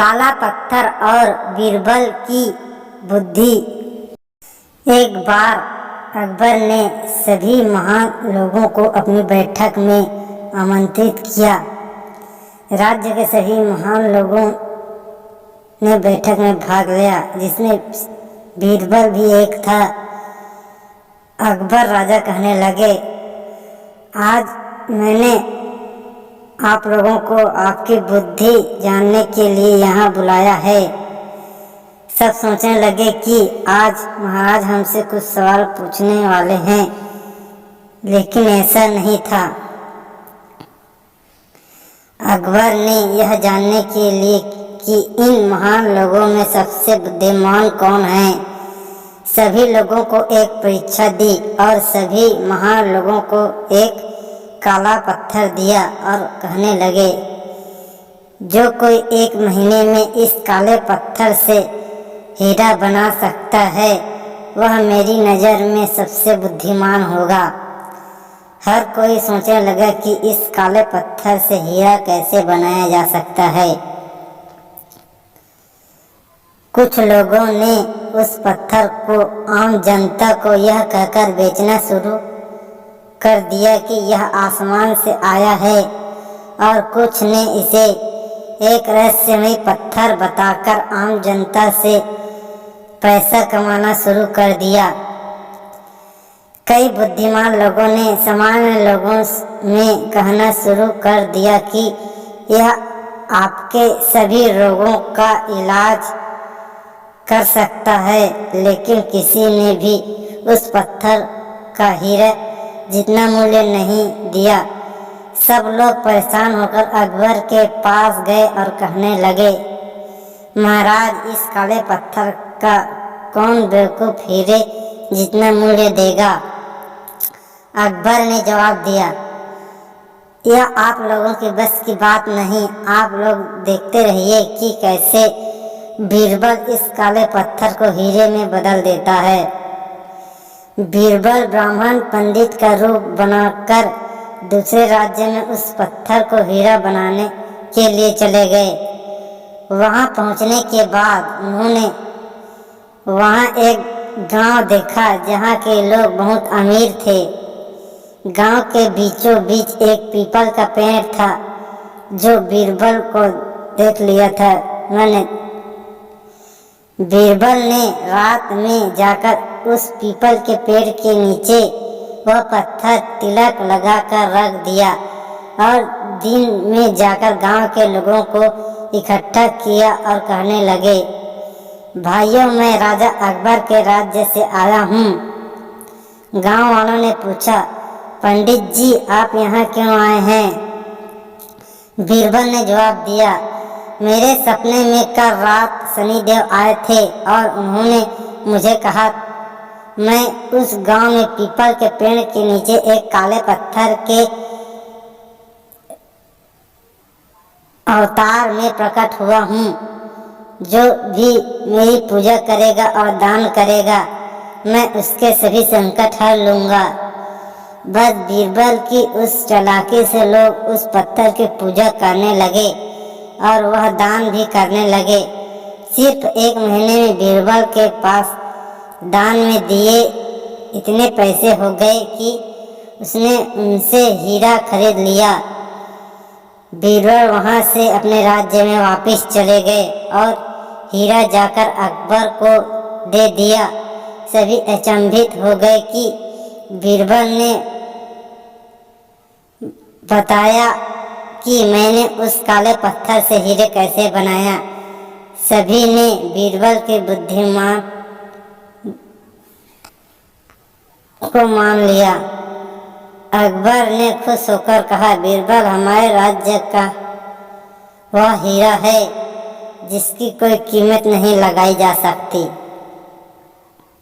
काला पत्थर और बीरबल की बुद्धि। एक बार अकबर ने सभी महान लोगों को अपनी बैठक में आमंत्रित किया। राज्य के सभी महान लोगों ने बैठक में भाग लिया, जिसमें बीरबल भी एक था। अकबर राजा कहने लगे, आज मैंने आप लोगों को आपकी बुद्धि जानने के लिए यहाँ बुलाया है। सब सोचने लगे कि आज महाराज हमसे कुछ सवाल पूछने वाले हैं, लेकिन ऐसा नहीं था। अकबर ने यह जानने के लिए कि इन महान लोगों में सबसे बुद्धिमान कौन है, सभी लोगों को एक परीक्षा दी और सभी महान लोगों को एक काला पत्थर दिया और कहने लगे, जो कोई 1 महीने में इस काले पत्थर से हीरा बना सकता है, वह मेरी नज़र में सबसे बुद्धिमान होगा। हर कोई सोचने लगा कि इस काले पत्थर से हीरा कैसे बनाया जा सकता है। कुछ लोगों ने उस पत्थर को आम जनता को यह कहकर बेचना शुरू कर दिया कि यह आसमान से आया है, और कुछ ने इसे एक रहस्यमय पत्थर बताकर आम जनता से पैसा कमाना शुरू कर दिया। कई बुद्धिमान लोगों ने सामान्य लोगों में कहना शुरू कर दिया कि यह आपके सभी रोगों का इलाज कर सकता है, लेकिन किसी ने भी उस पत्थर का हीरा जितना मूल्य नहीं दिया। सब लोग परेशान होकर अकबर के पास गए और कहने लगे, महाराज, इस काले पत्थर का कौन बेवकूफ़ हीरे जितना मूल्य देगा। अकबर ने जवाब दिया, यह आप लोगों की बस की बात नहीं। आप लोग देखते रहिए कि कैसे बीरबल इस काले पत्थर को हीरे में बदल देता है। बीरबल ब्राह्मण पंडित का रूप बनाकर दूसरे राज्य में उस पत्थर को हीरा बनाने के लिए चले गए। वहां पहुंचने के बाद उन्होंने वहां एक गांव देखा जहां के लोग बहुत अमीर थे। गांव के बीचों बीच एक पीपल का पेड़ था, जो बीरबल को देख लिया था। बीरबल ने रात में जाकर उस पीपल के पेड़ के नीचे वह पत्थर तिलक लगाकर रख दिया और दिन में जाकर गांव के लोगों को इकट्ठा किया और कहने लगे, भाइयों, मैं राजा अकबर के राज्य से आया हूँ। गांव वालों ने पूछा, पंडित जी, आप यहाँ क्यों आए हैं? बीरबल ने जवाब दिया, मेरे सपने में कल रात शनिदेव आए थे और उन्होंने मुझे कहा मैं उस गांव में पीपल के पेड़ के नीचे एक काले पत्थर के अवतार में प्रकट हुआ हूँ। जो भी मेरी पूजा करेगा और दान करेगा, मैं उसके सभी संकट हर लूँगा। बस बीरबल की उस चालाकी से लोग उस पत्थर की पूजा करने लगे और वह दान भी करने लगे। सिर्फ 1 महीने में बीरबल के पास दान में दिए इतने पैसे हो गए कि उसने उनसे हीरा खरीद लिया। बीरबल वहां से अपने राज्य में वापस चले गए और हीरा जाकर अकबर को दे दिया। सभी अचंभित हो गए कि बीरबल ने बताया कि मैंने उस काले पत्थर से हीरे कैसे बनाया। सभी ने बीरबल के बुद्धिमान को मान लिया। अकबर ने खुश होकर कहा, बीरबल हमारे राज्य का वह हीरा है जिसकी कोई कीमत नहीं लगाई जा सकती।